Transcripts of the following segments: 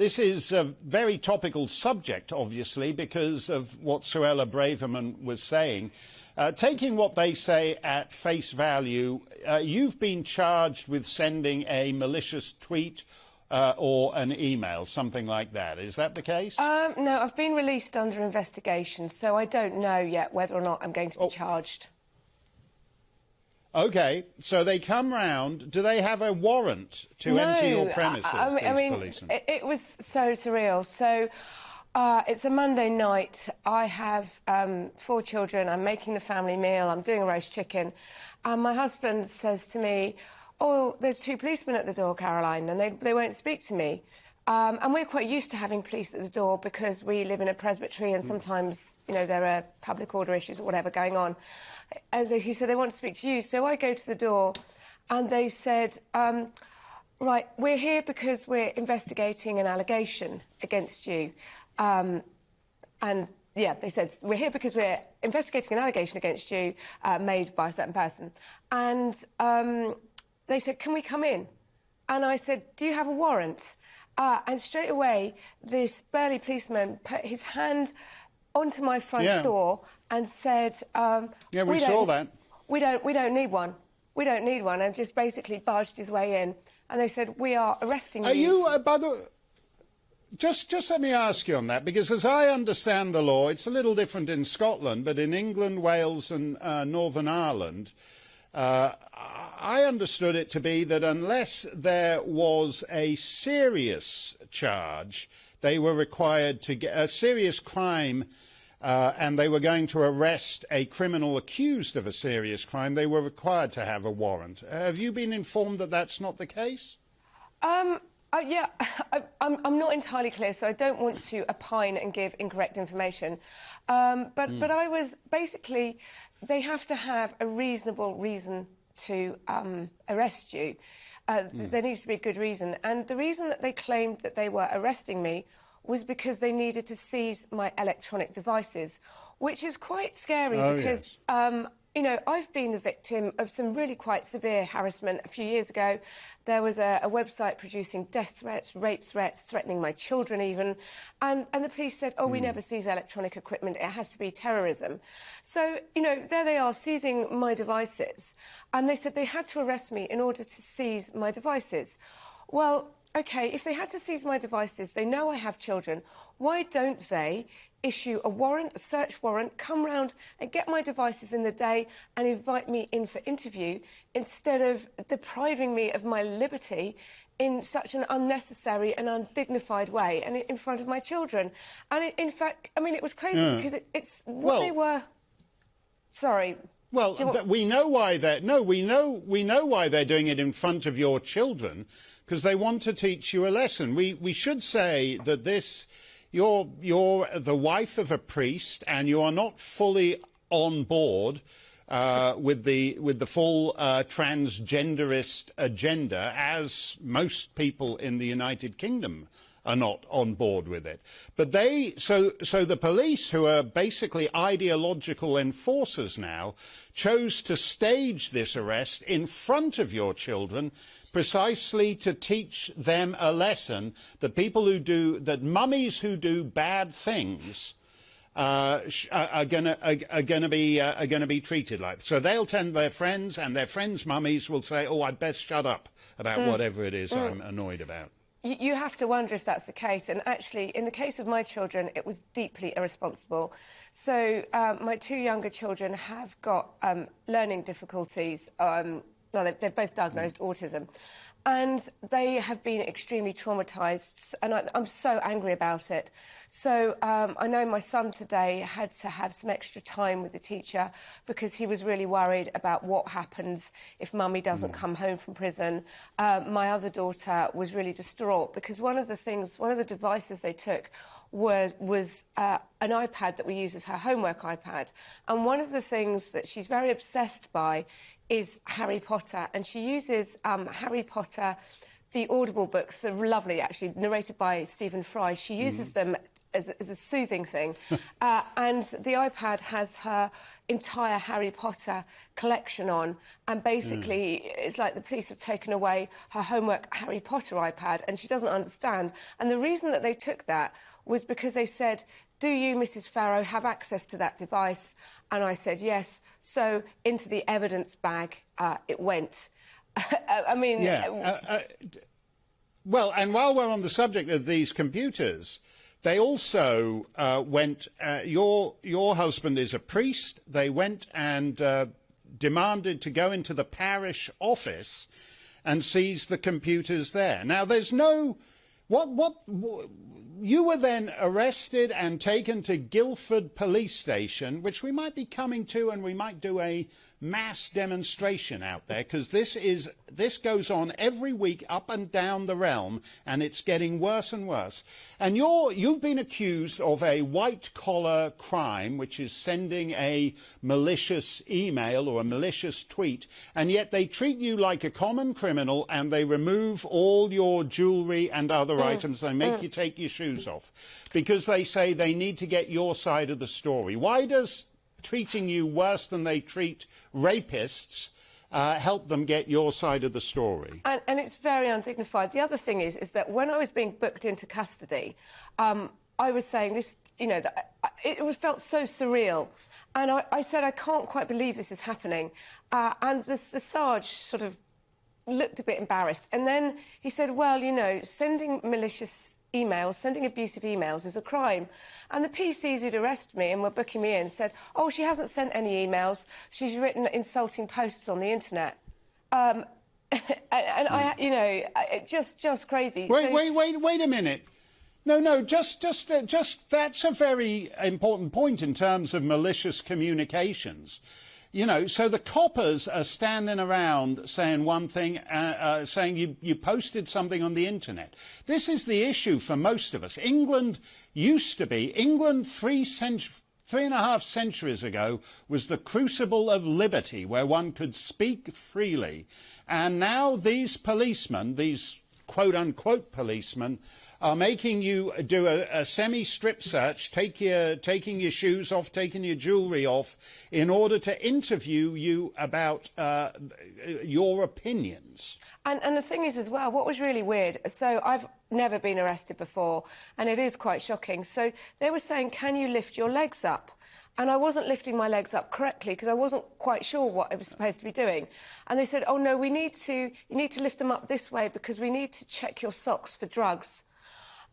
This is a very topical subject, obviously, because of what Suella Braverman was saying. Taking what they say at face value, you've been charged with sending a malicious tweet or an email, something like that. Is that the case? No, I've been released under investigation, so I don't know yet whether or not I'm going to be charged. OK, so they come round. Do they have a warrant to enter your premises, policemen? It was so surreal. So it's a Monday night. I have 4 children. I'm making the family meal. I'm doing a roast chicken. And my husband says to me, "Oh, there's 2 policemen at the door, Caroline, and they won't speak to me." And we're quite used to having police at the door because we live in a presbytery and sometimes, you know, there are public order issues or whatever going on. And he said, they want to speak to you. So I go to the door and they said, right, we're here because we're investigating an allegation against you. And, yeah, they said, we're here because we're investigating an allegation against you made by a certain person. And they said, can we come in? And I said, do you have a warrant? And straight away, this burly policeman put his hand onto my front door and said, yeah, we saw that. We don't need one. We don't need one. And just basically barged his way in. And they said, we are arresting you. Are you, by the just let me ask you on that, because as I understand the law, it's a little different in Scotland, but in England, Wales and Northern Ireland, I understood it to be that unless there was a serious charge, they were required to get a serious crime, and they were going to arrest a criminal accused of a serious crime, they were required to have a warrant. Have you been informed that that's not the case? Yeah, I'm not entirely clear, so I don't want to opine and give incorrect information. But I was basically, they have to have a reasonable reason to arrest you. There needs to be a good reason. And the reason that they claimed that they were arresting me was because they needed to seize my electronic devices, which is quite scary because, you know, I've been the victim of some really quite severe harassment. A few years ago, there was a website producing death threats, rape threats, threatening my children even. And the police said, oh, we never seize electronic equipment. It has to be terrorism. So, you know, there they are seizing my devices. And they said they had to arrest me in order to seize my devices. Well, OK, if they had to seize my devices, they know I have children. Why don't they issue a warrant, a search warrant, come round and get my devices in the day and invite me in for interview instead of depriving me of my liberty in such an unnecessary and undignified way and in front of my children? And in fact, I mean, it was crazy because it's what they were... Sorry. Well, we know why they're... No, we know why they're doing it in front of your children, because they want to teach you a lesson. We should say that this... You're the wife of a priest, and you are not fully on board with the full transgenderist agenda, as most people in the United Kingdom are not on board with it. But so the police, who are basically ideological enforcers now, chose to stage this arrest in front of your children, precisely to teach them a lesson that mummies who do bad things are going to be treated like. So they'll tell their friends, and their friends' mummies will say, "Oh, I'd best shut up about whatever it is I'm annoyed about." You have to wonder if that's the case. And actually, in the case of my children, it was deeply irresponsible. So my 2 younger children have got learning difficulties. Well, they're both diagnosed autism. And they have been extremely traumatised, and I'm so angry about it. So I know my son today had to have some extra time with the teacher because he was really worried about what happens if mummy doesn't come home from prison. My other daughter was really distraught because one of the devices they took was an iPad that we use as her homework iPad. And one of the things that she's very obsessed by is Harry Potter, and she uses Harry Potter, the Audible books. They're lovely, actually, narrated by Stephen Fry. She uses them as a soothing thing. And the iPad has her entire Harry Potter collection on, and basically it's like the police have taken away her homework Harry Potter iPad, and she doesn't understand. And the reason that they took that was because they said, do you, Mrs. Farrow, have access to that device? And I said yes. So into the evidence bag it went. I mean... Yeah. Well, and while we're on the subject of these computers, they also went... your husband is a priest. They went and demanded to go into the parish office and seize the computers there. Now, there's no... What you were then arrested and taken to Guildford Police Station, which we might be coming to, and we might do a mass demonstration out there, because this goes on every week up and down the realm, and it's getting worse and worse. And you've been accused of a white-collar crime, which is sending a malicious email or a malicious tweet, and yet they treat you like a common criminal, and they remove all your jewellery and other items. They make you take your shoes off, because they say they need to get your side of the story. Why does treating you worse than they treat rapists help them get your side of the story? And it's very undignified. The other thing is that when I was being booked into custody, I was saying this, you know, that it felt so surreal. And I said, I can't quite believe this is happening. And the Sarge sort of looked a bit embarrassed. And then he said, well, you know, sending malicious emails, sending abusive emails is a crime. And the PCs who'd arrested me and were booking me in said, oh, she hasn't sent any emails. She's written insulting posts on the internet. And I, you know, just crazy. Wait a minute. No, just that's a very important point in terms of malicious communications. You know, so the coppers are standing around saying one thing, saying you posted something on the internet. This is the issue for most of us. England used to be, England 3.5 centuries ago was the crucible of liberty where one could speak freely. And now these policemen, these quote-unquote policemen, are making you do a semi-strip search, taking your shoes off, taking your jewellery off, in order to interview you about your opinions. And the thing is as well, what was really weird, so I've never been arrested before, and it is quite shocking. So they were saying, can you lift your legs up? And I wasn't lifting my legs up correctly because I wasn't quite sure what I was supposed to be doing. And they said, oh, no, you need to lift them up this way because we need to check your socks for drugs.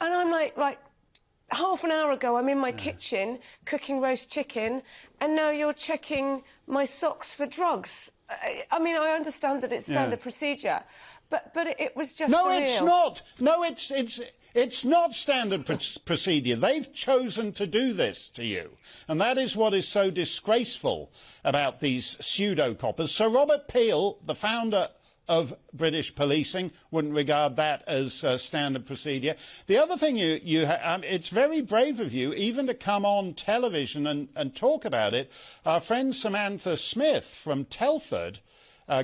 And I'm like half an hour ago, I'm in my kitchen cooking roast chicken, and now you're checking my socks for drugs. I mean, I understand that it's standard procedure, but it was just surreal. It's not. No, it's not standard procedure. They've chosen to do this to you, and that is what is so disgraceful about these pseudo-coppers. Sir Robert Peel, the founder of British policing, wouldn't regard that as standard procedure. The other thing it's very brave of you even to come on television and talk about it. Our friend Samantha Smith from Telford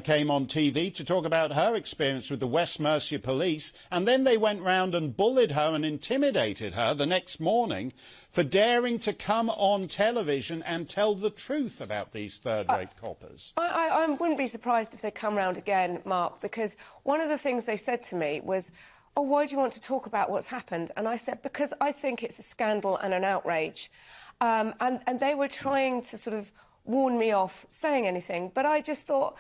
came on TV to talk about her experience with the West Mercia police, and then they went round and bullied her and intimidated her the next morning for daring to come on television and tell the truth about these third-rate coppers. I wouldn't be surprised if they come round again, Mark, because one of the things they said to me was, oh, why do you want to talk about what's happened? And I said, because I think it's a scandal and an outrage. And they were trying to sort of warn me off saying anything, but I just thought,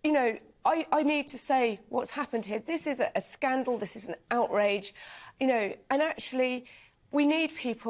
you know, I need to say what's happened here. This is a scandal, this is an outrage, you know, and actually we need people